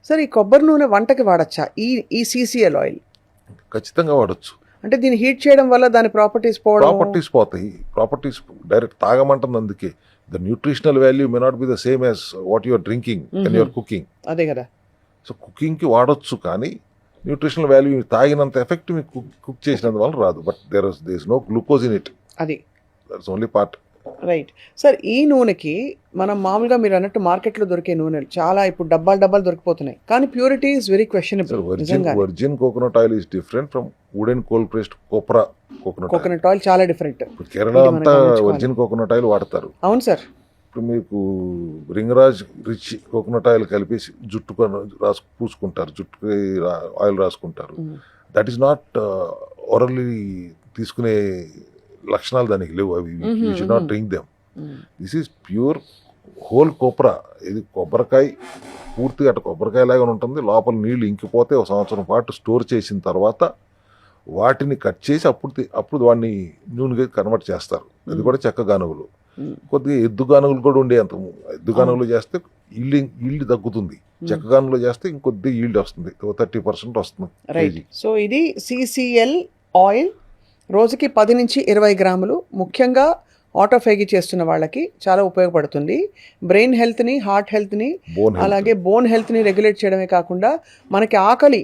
Sir ఈ కొబ్బరి నూనె వంటకి వాడచ్చా ఈ CCL ఆయిల్? ఖచ్చితంగా వాడచ్చు. అంటే దీన్ని హీట్ చేయడం వల్ల దాని ప్రాపర్టీస్ పోతాయి. ప్రాపర్టీస్ డైరెక్ట్ తాగమంటుంది. అందుకే the nutritional value may not be the same as what your drinking and your cooking. అదే కదా. సో కుకింగ్కి వాడచ్చు, కానీ న్యూట్రిషనల్ వాల్యూ తాగినంత ఎఫెక్ట్ మీకు కుక్ చేసినందువల్ల రాదు. But there is no glucose in it. అది that's only part. Right sir. ఈ నూనెకి మనం మామూలుగా మీరు అన్నట్టు మార్కెట్లో దొరికే నూనెలు చాలా ఇప్పుడు డబ్బాలు దొరికిపోతున్నాయి, కానీ purity is very questionable. Virgin coconut oil is different from wooden cold pressed copra coconut oil. చాలా డిఫరెంట్. కేరళ అంతా వర్జిన్ కోకోనట్ ఆయిల్ వాడతారు. అవును సార్. ఇప్పుడు మీకు రింగరాజ్ రిచ్ కోకోనట్ ఆయిల్ కలిపేసి జుట్టుకు పూసుకుంటారు, జుట్టుకి ఆయిల్ రాసుకుంటారు. దట్ ఈస్ నాట్ ఓరల్లీ తీసుకునే లక్షణాలు దానికి లేవు. అవి you should not drink them. This is pure whole copra. ఇది కొబ్బరికాయ పూర్తిగా అటు కొబ్బరికాయ లాగా ఉంటుంది. లోపల నీళ్లు ఇంకిపోతే ఒక సంవత్సరం పాటు స్టోర్ చేసిన తర్వాత వాటిని కట్ చేసి అప్పుడు వాడిని నూనెగా కన్వర్ట్ చేస్తారు. అది కూడా చెక్క గానుగులు. కొద్దిగా ఎద్దు గానుగులు కూడా ఉండే అంత. ఎద్దు గానుగులు చేస్తే ఈల్డ్ తగ్గుతుంది. చెక్క గానుగులు చేస్తే ఇంకొద్ది ఈల్డ్ వస్తుంది, 30% వస్తుంది. రైట్. సో ఇది CCL ఆయిల్ రోజుకి 10 నుంచి 20 గ్రాములు. ముఖ్యంగా ఆటోఫేగి చేస్తున్న వాళ్ళకి చాలా ఉపయోగపడుతుంది. బ్రెయిన్ హెల్త్ని, హార్ట్ హెల్త్ని, అలాగే బోన్ హెల్త్ని రెగ్యులేట్ చేయడమే కాకుండా మనకి ఆకలి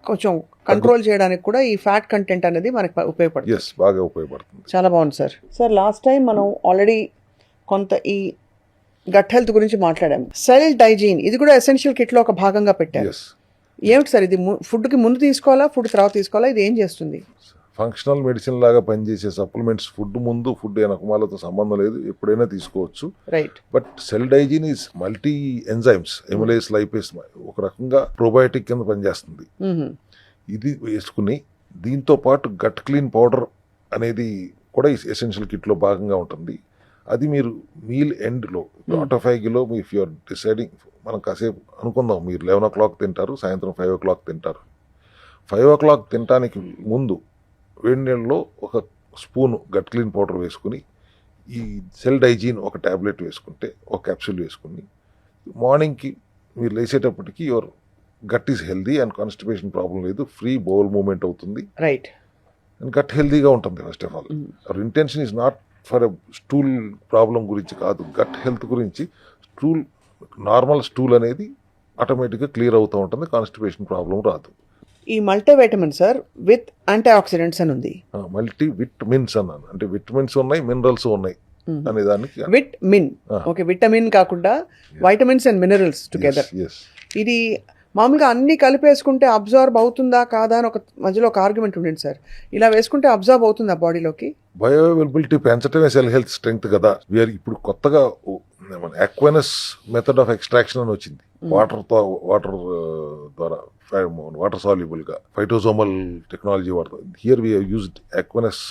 కొంచెం కంట్రోల్ చేయడానికి కూడా ఈ ఫ్యాట్ కంటెంట్ అనేది మనకి ఉపయోగపడుతుంది. బాగా ఉపయోగపడుతుంది. చాలా బాగుంది సార్. సార్ లాస్ట్ టైం మనం ఆల్రెడీ కొంత ఈ గట్ హెల్త్ గురించి మాట్లాడాం. సెల్ డైజీన్ ఇది కూడా ఎసెన్షియల్ కిట్లో ఒక భాగంగా పెట్టారు. ఏమిటి సార్ ఇది? ఫుడ్కి ముందు తీసుకోవాలా, ఫుడ్ తర్వాత తీసుకోవాలా? ఇది ఏం చేస్తుంది? ఫంక్షనల్ మెడిసిన్ లాగా పనిచేసే సప్లిమెంట్స్. ఫుడ్ ముందు ఫుడ్ వెనకమాలతో సంబంధం లేదు, ఎప్పుడైనా తీసుకోవచ్చు. Right. But cell Digene is multi enzymes, amylase, lipase, ఒక రకంగా ప్రోబయోటిక్ కింద పనిచేస్తుంది. ఇది వేసుకుని దీంతో పాటు గట్ క్లీన్ పౌడర్ అనేది కూడా ఎసెన్షియల్ కిట్లో భాగంగా ఉంటుంది. అది మీరు మీల్ ఎండ్లో ఆటోఫైగిలో ఇఫ్ యూఆర్ డిసైడింగ్, మనం కాసేపు అనుకుందాం, మీరు 11 o'clock తింటారు, సాయంత్రం 5 o'clock తింటారు. 5 o'clock తినడానికి ముందు వేడి నీళ్ళలో ఒక స్పూను గట్ క్లీన్ పౌడర్ వేసుకుని ఈ సెల్ డైజీన్ ఒక ట్యాబ్లెట్ వేసుకుంటే, ఒక క్యాప్సూల్ వేసుకుని మార్నింగ్కి మీరు లేచేటప్పటికి your gut is healthy and constipation problem లేదు, ఫ్రీ బౌల్ మూవ్మెంట్ అవుతుంది. రైట్. అండ్ గట్ హెల్దీగా ఉంటుంది. First of all our intention is not for stool problem గురించి కాదు, గట్ హెల్త్ గురించి. నార్మల్ స్టూల్ అనేది ఆటోమేటిక్గా క్లియర్ అవుతూ ఉంటుంది, కాన్స్టిపేషన్ ప్రాబ్లం రాదు. ఈ multivitamin sir with anti oxidants అని ఉంది. మల్టీవిటమిన్స్ అన్నాను, అంటే విటమిన్స్ ఉన్నాయి, మినరల్స్ ఉన్నాయి అనే దానికి. విటమిన్, ఓకే, విటమిన్ కాకుండా వైటమిన్స్ అండ్ మినరల్స్ టుగెదర్. ఇది మామూలుగా అన్ని కలిపేసుకుంటే అబ్జార్బ్ అవుతుందా కాదా అని ఒక మధ్యలో ఒక ఆర్గ్యుమెంట్ ఉండింది సార్. ఇలా వేసుకుంటే అబ్జార్బ్ అవుతుందా బాడీలోకి? బయో అవైలబిలిటీ పెంచడమే సెల్ హెల్త్ స్ట్రెంగ్త్ కదా. ఇప్పుడు కొత్తగా అక్వెనస్ మెథడ్ ఆఫ్ ఎక్స్ట్రాక్షన్ అని వచ్చింది. వాటర్ ద్వారా వాటర్ సాల్యుబుల్ గా ఫైటోజోమల్ టెక్నాలజీ వాడతాం. Here we used aqueous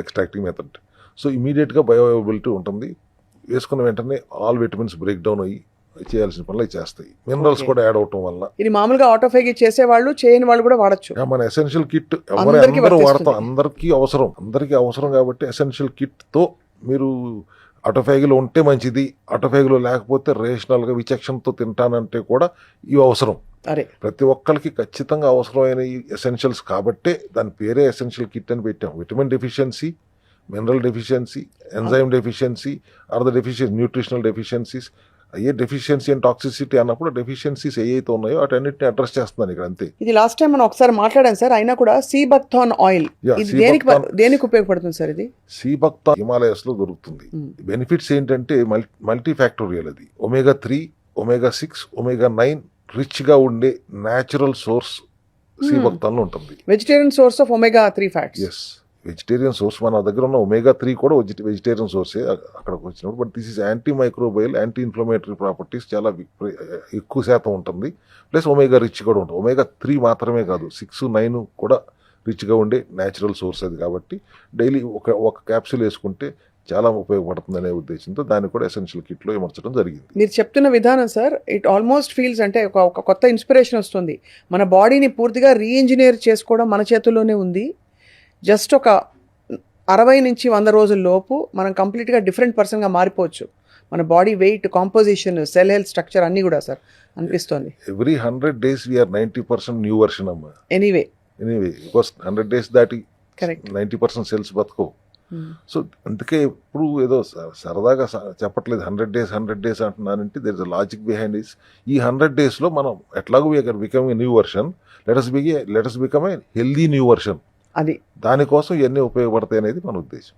extracting method. So immediate గా బయో అవైలబిలిటీ ఉంటుంది. వేసుకున్న వెంటనే ఆల్ విటమిన్స్ బ్రేక్ డౌన్ అయ్యి చేయాల్సిన పనులు చేస్తాయి. మినరల్స్ కూడా యాడ్ అవటం వల్ల. ఇది మామూలుగా ఆటోఫేగి చేసే వాళ్ళు, చేయని వాళ్ళు కూడా వాడచ్చు. మన ఎసెన్షియల్ కిట్ అందరూ వాడతాం, అందరికీ అవసరం కాబట్టి ఎసెన్షియల్ కిట్ తో మీరు ఆటోఫేగిలో ఉంటే మంచిది. ఆటోఫేగిలో లేకపోతే రేషనల్ గా విచక్షణతో తింటానంటే కూడా ఇవి అవసరం. ప్రతి ఒక్కరికి ఖచ్చితంగా అవసరమైన ఎసెన్షియల్స్ కాబట్టే దాని పేరే ఎసెన్షియల్ కిట్ అని పెట్టాం. Vitamin deficiency, mineral deficiency, enzyme deficiency, or the deficiency nutritional deficiencies. అయ్యే డెఫిషియన్సీ అండ్ టాక్సిసిటీ అన్నప్పుడు డెఫిషియన్సీస్ ఏవైతే ఉన్నాయో వాటన్నిటిని అడ్రస్ చేస్తున్నాను ఇక్కడ, అంతే. ఇది లాస్ట్ టైం మనం ఒకసారి మాట్లాడాం సార్. అయినా కూడా సీబక్థాన్ ఆయిల్ దేనికి ఉపయోగపడుతుంది సార్? ఇది సీబక్థాన్ హిమాలయస్ లో దొరుకుతుంది. బెనిఫిట్స్ ఏంటంటే మల్టీ ఫ్యాక్టోరియల్. అది omega-3, omega-6, omega-9 రిచ్ గా ఉండే న్యాచురల్ సోర్స్ సీబక్థాన్ లో ఉంటుంది. Vegetarian source of omega-3 fats. Yes, vegetarian source. మన దగ్గర ఉన్న omega-3 కూడా వెజిటేరియన్ సోర్సే అక్కడికి వచ్చినప్పుడు. But this is anti microbial, anti inflammatory properties చాలా ఎక్కువ శాతం ఉంటుంది. ప్లస్ ఒమేగా రిచ్ కూడా ఉంటుంది. omega-3 మాత్రమే కాదు, 6, 9 కూడా రిచ్గా ఉండే న్యాచురల్ సోర్స్ అది. కాబట్టి డైలీ ఒక క్యాప్సూల్ వేసుకుంటే చాలా ఉపయోగపడుతుంది అనే ఉద్దేశంతో దాన్ని కూడా ఎసెన్షియల్ కిట్లో అమర్చడం జరిగింది. మీరు చెప్తున్న విధానం సార్, ఇట్ ఆల్మోస్ట్ ఫీల్స్ అంటే ఒక కొత్త ఇన్స్పిరేషన్ వస్తుంది. మన బాడీని పూర్తిగా రీఇంజనీర్ చేసుకోవడం మన చేతుల్లోనే ఉంది. జస్ట్ ఒక 60 నుంచి 100 రోజుల లోపు మనం కంప్లీట్గా డిఫరెంట్ పర్సన్గా మారిపోవచ్చు. మన body weight, composition, cell health structure అన్నీ కూడా సార్ అనిపిస్తోంది. Every 100 days we're 90% new version అమ్మా. ఎనీవే ఎనీవే బికాస్ 100 days దాటి కరెక్ట్. 90% సెల్స్ బతకవు. సో అందుకే ఎప్పుడు ఏదో సరదాగా చెప్పట్లేదు 100 days అంటున్నానంటే there is a logic behind this. ఈ 100 daysలో మనం ఎట్లాగో we're become a new version, let us become a healthy new version. అది దానికోసం ఇవన్నీ ఉపయోగపడతాయి అనేది మన ఉద్దేశం.